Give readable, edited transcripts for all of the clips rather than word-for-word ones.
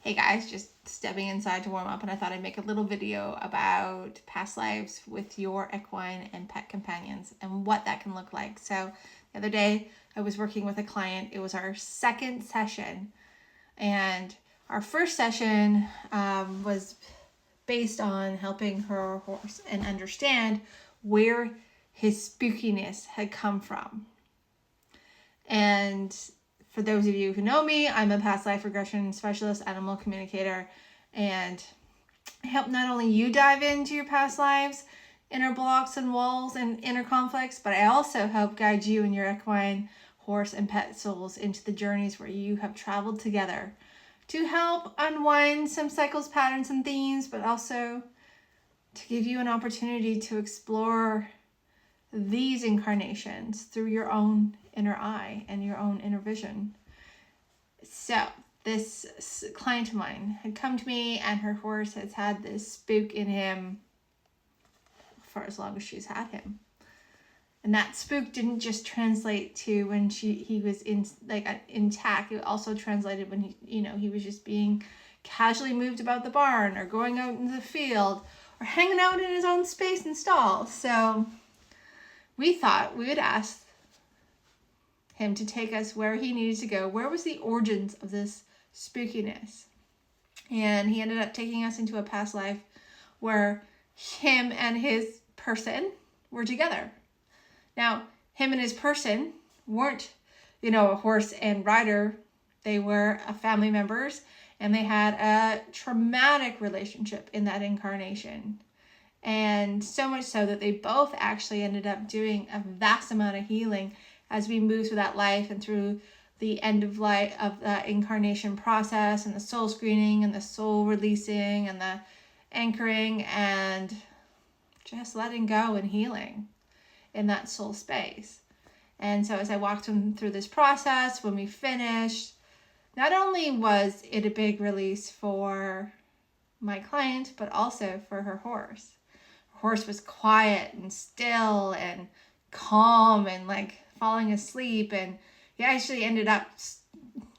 Hey guys, just stepping inside to warm up, and I thought I'd make a little video about past lives with your equine and pet companions and what that can look like. So the other day I was working with a client. It was our second session, and our first session was based on helping her horse and understand where his spookiness had come from. And for those of you who know me, I'm a past life regression specialist, animal communicator, and I help not only you dive into your past lives, inner blocks and walls and inner conflicts, but I also help guide you and your equine, horse, and pet souls into the journeys where you have traveled together to help unwind some cycles, patterns, and themes, but also to give you an opportunity to explore these incarnations through your own inner eye and your own inner vision. So this client of mine had come to me, and her horse has had this spook in him for as long as she's had him. And that spook didn't just translate to when he was intact. It also translated when he was just being casually moved about the barn or going out into the field or hanging out in his own space and stall. So we thought we would ask him to take us where he needed to go. Where was the origins of this spookiness? And he ended up taking us into a past life where him and his person were together. Now, him and his person weren't, a horse and rider. They were family members, and they had a traumatic relationship in that incarnation. And so much so that they both actually ended up doing a vast amount of healing as we moved through that life and through the end of life of the incarnation process and the soul screening and the soul releasing and the anchoring and just letting go and healing in that soul space. And so as I walked them through this process, when we finished, not only was it a big release for my client, but also for her horse. Her horse was quiet and still and calm and falling asleep, and he actually ended up,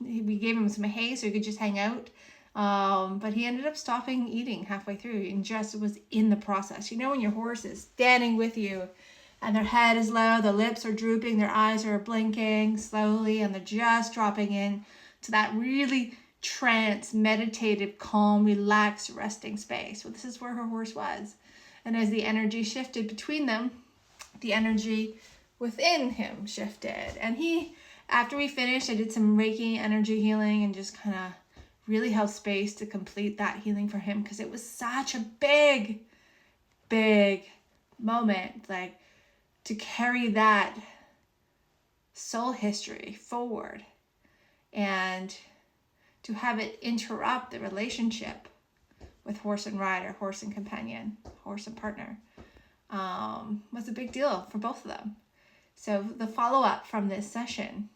we gave him some hay so he could just hang out, but he ended up stopping eating halfway through and just was in the process. When your horse is standing with you and their head is low, the lips are drooping, their eyes are blinking slowly, and they're just dropping in to that really trance, meditative, calm, relaxed, resting space. Well, this is where her horse was. And as the energy shifted between them, the energy within him shifted. And after we finished, I did some Reiki energy healing and just kind of really held space to complete that healing for him, because it was such a big moment, to carry that soul history forward and to have it interrupt the relationship with horse and rider, horse and companion, horse and partner, was a big deal for both of them. So the follow-up from this session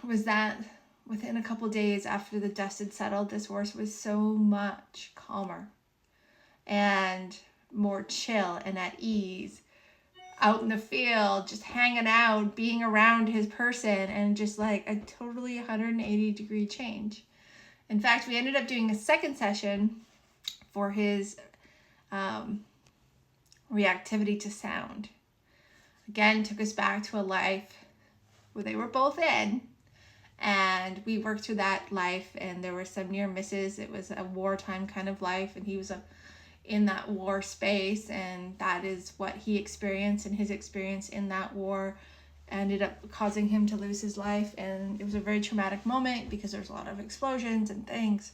was that within a couple days after the dust had settled, this horse was so much calmer and more chill and at ease, out in the field, just hanging out, being around his person, and just a totally 180 degree change. In fact, we ended up doing a second session for his reactivity to sound. Again, took us back to a life where they were both in, and we worked through that life, and there were some near misses. It was a wartime kind of life, and he was in that war space, and that is what he experienced, and his experience in that war ended up causing him to lose his life. And it was a very traumatic moment because there's a lot of explosions and things.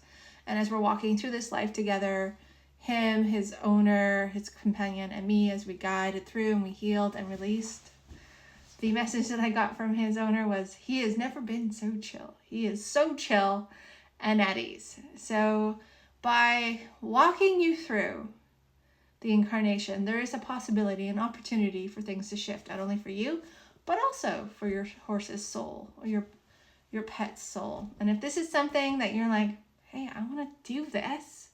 And as we're walking through this life together, him, his owner, his companion, and me, as we guided through and we healed and released, the message that I got from his owner was, he has never been so chill. He is so chill and at ease. So by walking you through the incarnation, there is a possibility, an opportunity for things to shift, not only for you, but also for your horse's soul or your pet's soul. And if this is something that you're like, hey, I want to do this,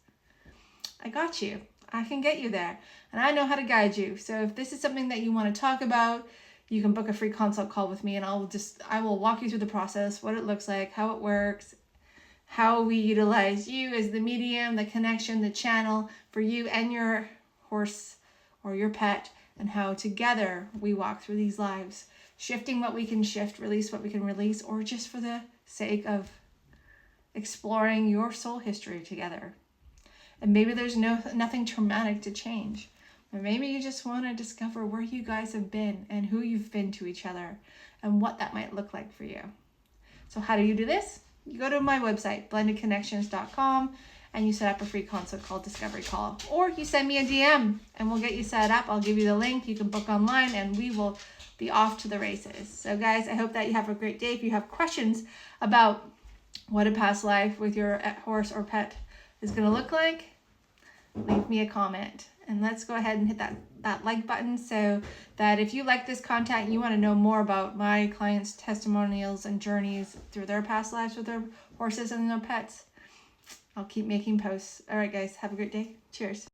I got you. I can get you there. And I know how to guide you. So if this is something that you want to talk about, you can book a free consult call with me, and I will walk you through the process, what it looks like, how it works, how we utilize you as the medium, the connection, the channel for you and your horse or your pet, and how together we walk through these lives, shifting what we can shift, release what we can release, or just for the sake of exploring your soul history together. And maybe there's nothing traumatic to change. Or maybe you just want to discover where you guys have been and who you've been to each other and what that might look like for you. So how do you do this? You go to my website, blendedconnections.com, and you set up a free consult called Discovery Call. Or you send me a DM and we'll get you set up. I'll give you the link. You can book online and we will be off to the races. So guys, I hope that you have a great day. If you have questions about what a past life with your horse or pet is going to look like, leave me a comment. And let's go ahead and hit that like button so that if you like this content, you want to know more about my clients' testimonials and journeys through their past lives with their horses and their pets, I'll keep making posts. All right, guys, have a great day. Cheers.